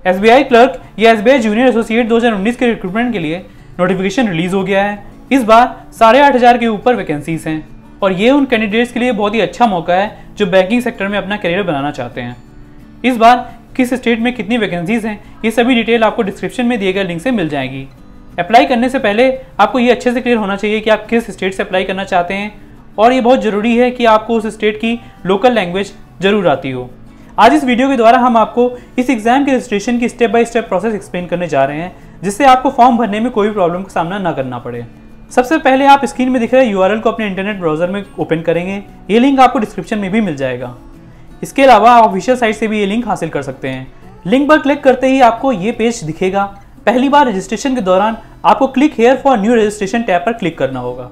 SBI clerk या SBI junior associate 2019 के recruitment के लिए नोटिफिकेशन रिलीज हो गया है। इस बार 8,500 के ऊपर वैकेंसीज हैं और ये उन कैंडिडेट्स के लिए बहुत ही अच्छा मौका है जो बैंकिंग सेक्टर में अपना करियर बनाना चाहते हैं। इस बार किस स्टेट में कितनी वैकेंसीज हैं ये सभी डिटेल आपको डिस्क्रिप्शन में दिए गए लिंक से मिल जाएगी। अप्लाई करने से पहले आपको ये अच्छे से क्लियर होना चाहिए कि आप किस स्टेट से अप्लाई करना चाहते हैं और ये बहुत ज़रूरी है कि आपको उस स्टेट की लोकल लैंग्वेज जरूर आती हो। आज इस वीडियो के द्वारा हम आपको इस एग्जाम के रजिस्ट्रेशन की step by step process explain करने जा रहे हैं, जिससे आपको फॉर्म भरने में कोई भी प्रॉब्लम का सामना ना करना पड़े। सबसे पहले आप स्क्रीन में दिख रहे URL को अपने इंटरनेट ब्राउजर में ओपन करेंगे। ये लिंक आपको डिस्क्रिप्शन में भी मिल जाएगा। इसके अलावा आप ऑफिशियल साइट से भी ये लिंक हासिल कर सकते हैं। लिंक पर क्लिक करते ही आपको ये पेज दिखेगा। पहली बार रजिस्ट्रेशन के दौरान आपको click here for new registration tab पर क्लिक करना होगा।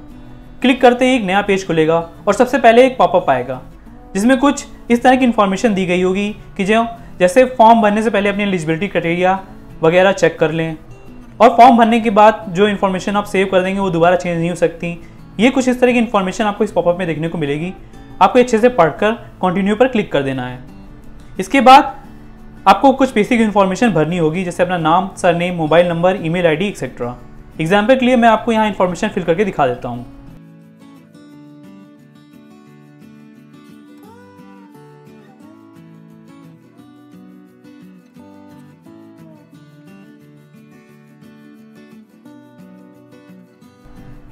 क्लिक करते ही एक नया पेज खुलेगा और सबसे पहले एक पॉपअप आएगा जिसमें कुछ इस तरह की इन्फॉर्मेशन दी गई होगी कि जैसे फॉर्म भरने से पहले अपनी एलिजिबिलिटी क्राइटेरिया वगैरह चेक कर लें और फॉर्म भरने के बाद जो इन्फॉर्मेशन आप सेव कर देंगे वो दोबारा चेंज नहीं हो सकती। ये कुछ इस तरह की इन्फॉर्मेशन आपको इस पॉपअप में देखने को मिलेगी। आपको अच्छे से पढ़कर कंटिन्यू पर क्लिक कर देना है। इसके बाद आपको कुछ बेसिक इन्फॉर्मेशन भरनी होगी, जैसे अपना नाम, surname, mobile number, email ID etcetera. Example के लिए मैं आपको यहाँ इन्फॉर्मेशन फिल करके दिखा देता हूँ।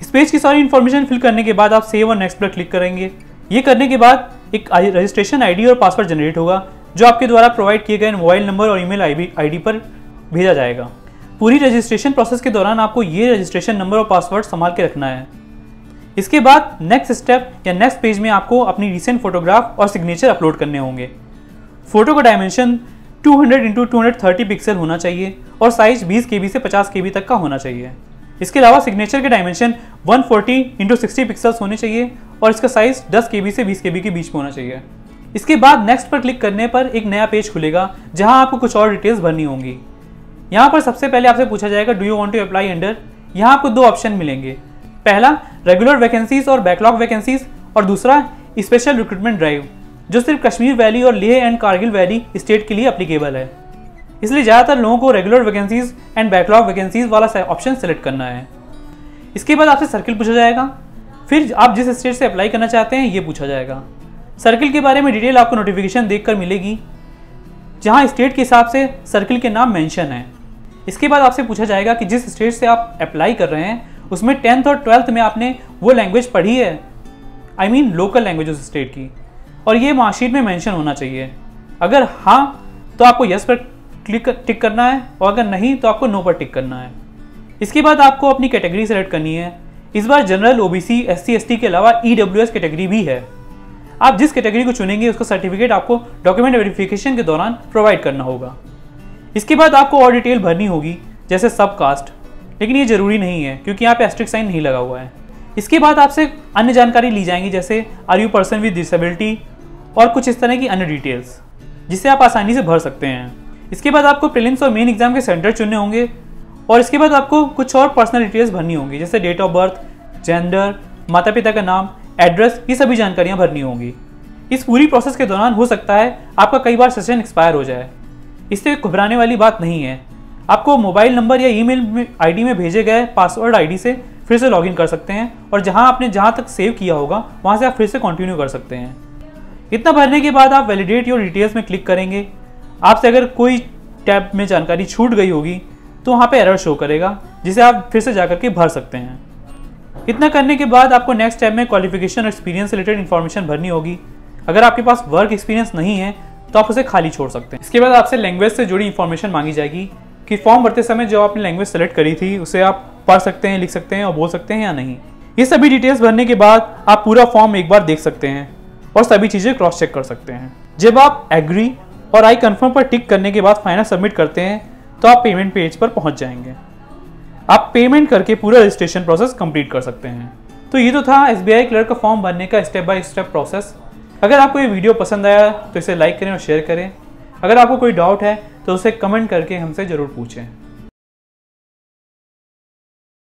इस पेज की सारी इन्फॉर्मेशन फिल करने के बाद आप सेव और नेक्स्ट पर क्लिक करेंगे। ये करने के बाद एक रजिस्ट्रेशन आईडी और पासवर्ड जनरेट होगा जो आपके द्वारा प्रोवाइड किए गए मोबाइल नंबर और ईमेल आईडी पर भेजा जाएगा। पूरी रजिस्ट्रेशन प्रोसेस के दौरान आपको ये रजिस्ट्रेशन नंबर और पासवर्ड संभाल के रखना है। इसके बाद नेक्स्ट स्टेप या नेक्स्ट पेज में आपको अपनी रिसेंट फोटोग्राफ और सिग्नेचर अपलोड करने होंगे। फोटो का डायमेंशन 200x230 पिक्सल होना चाहिए और साइज 20 KB से 50 KB तक का होना चाहिए। इसके अलावा सिग्नेचर के डायमेंशन 140x60 पिक्सल्स होने चाहिए और इसका साइज 10 KB से 20 KB के बीच में होना चाहिए। इसके बाद नेक्स्ट पर क्लिक करने पर एक नया पेज खुलेगा जहां आपको कुछ और डिटेल्स भरनी होंगी। यहां पर सबसे पहले आपसे पूछा जाएगा do you want to apply under. यहां आपको दो ऑप्शन मिलेंगे, पहला रेगुलर वैकेंसीज और बैकलॉग वैकेंसीज और दूसरा स्पेशल रिक्रूटमेंट ड्राइव जो सिर्फ कश्मीर वैली और Leh and Kargil valley state के लिए अप्लीकेबल है। इसलिए ज़्यादातर लोगों को regular vacancies and backlog vacancies वाला ऑप्शन सेलेक्ट करना है। इसके बाद आपसे सर्किल पूछा जाएगा, फिर आप जिस स्टेट से अप्लाई करना चाहते हैं ये पूछा जाएगा। सर्किल के बारे में डिटेल आपको नोटिफिकेशन देखकर मिलेगी जहां स्टेट के हिसाब से सर्किल के नाम मेंशन है। इसके बाद आपसे पूछा जाएगा कि जिस स्टेट से आप अप्लाई कर रहे हैं उसमें 10th और 12th में आपने वो लैंग्वेज पढ़ी है, आई मीन लोकल लैंग्वेज उस स्टेट की, और ये मार्कशीट में मेंशन होना चाहिए। अगर हाँ तो आपको यस पर टिक करना है और अगर नहीं तो आपको नो पर टिक करना है। इसके बाद आपको अपनी कैटेगरी सेलेक्ट करनी है। इस बार जनरल, OBC, SC, ST के अलावा EWS कैटेगरी भी है। आप जिस कैटेगरी को चुनेंगे उसका सर्टिफिकेट आपको डॉक्यूमेंट वेरिफिकेशन के दौरान प्रोवाइड करना होगा। इसके बाद आपको और डिटेल भरनी होगी जैसे सब कास्ट, लेकिन ये जरूरी नहीं है क्योंकि यहाँ पे एस्टेरिस्क साइन नहीं लगा हुआ है। इसके बाद आपसे अन्य जानकारी ली जाएंगी जैसे are you person with disability और कुछ इस तरह की अन्य डिटेल्स जिसे आप आसानी से भर सकते हैं। इसके बाद आपको प्रीलिम्स और मेन एग्जाम के सेंटर चुनने होंगे और इसके बाद आपको कुछ और पर्सनल डिटेल्स भरनी होंगी जैसे डेट ऑफ बर्थ, जेंडर, माता पिता का नाम, एड्रेस, ये सभी जानकारियां भरनी होंगी। इस पूरी प्रोसेस के दौरान हो सकता है आपका कई बार सेशन एक्सपायर हो जाए। इससे घबराने वाली बात नहीं है। आपको मोबाइल नंबर या ईमेल आईडी में भेजे गए पासवर्ड आईडी से फिर से लॉगिन कर सकते हैं और आपने जहाँ तक सेव किया होगा वहाँ से आप फिर से कंटिन्यू कर सकते हैं। इतना भरने के बाद आप वैलिडेट योर डिटेल्स में क्लिक करेंगे। आपसे अगर कोई टैब में जानकारी छूट गई होगी तो वहाँ पे एरर शो करेगा जिसे आप फिर से जाकर के भर सकते हैं। इतना करने के बाद आपको नेक्स्ट टैब में क्वालिफिकेशन और एक्सपीरियंस रिलेटेड इन्फॉर्मेशन भरनी होगी। अगर आपके पास वर्क एक्सपीरियंस नहीं है तो आप उसे खाली छोड़ सकते हैं। इसके बाद आपसे लैंग्वेज से जुड़ी इन्फॉर्मेशन मांगी जाएगी कि फॉर्म भरते समय जो आपने लैंग्वेज सेलेक्ट करी थी उसे आप पढ़ सकते हैं, लिख सकते हैं और बोल सकते हैं या नहीं। ये सभी डिटेल्स भरने के बाद आप पूरा फॉर्म एक बार देख सकते हैं और सभी चीज़ें क्रॉस चेक कर सकते हैं। जब आप एग्री और आई कन्फर्म पर टिक करने के बाद फाइनल सबमिट करते हैं तो आप पेमेंट पेज पर पहुंच जाएंगे। आप पेमेंट करके पूरा रजिस्ट्रेशन प्रोसेस कंप्लीट कर सकते हैं। तो ये तो था SBI क्लर्क का फॉर्म भरने का स्टेप बाय स्टेप प्रोसेस। अगर आपको ये वीडियो पसंद आया तो इसे लाइक करें और शेयर करें। अगर आपको कोई डाउट है तो उसे कमेंट करके हमसे ज़रूर पूछें।